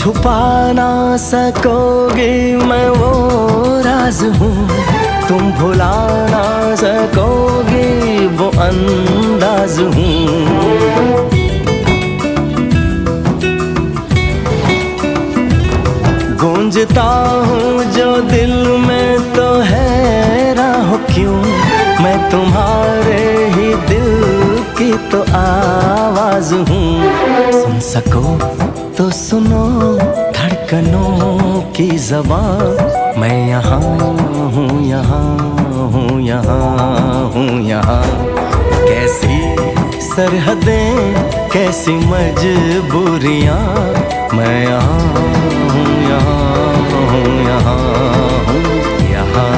छुपा ना सकोगे मैं वो राज हूँ, तुम भुला ना सकोगे वो अंदाज हूँ। गूंजता हूँ जो दिल में तो हैरान हो क्यों, मैं तुम्हारे ही दिल की तो आवाज हूँ। सुन सको तो सुनो धड़कनों की ज़बान, मैं यहाँ हूँ, यहाँ हूँ, यहाँ हूँ, यहाँ। कैसी सरहदें कैसी मजबूरियाँ, मैं यहाँ हूँ, यहाँ हूँ, यहाँ हूँ, यहाँ।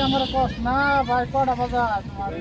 আমার কষ্ট না ভাই কটা বাজা তোমার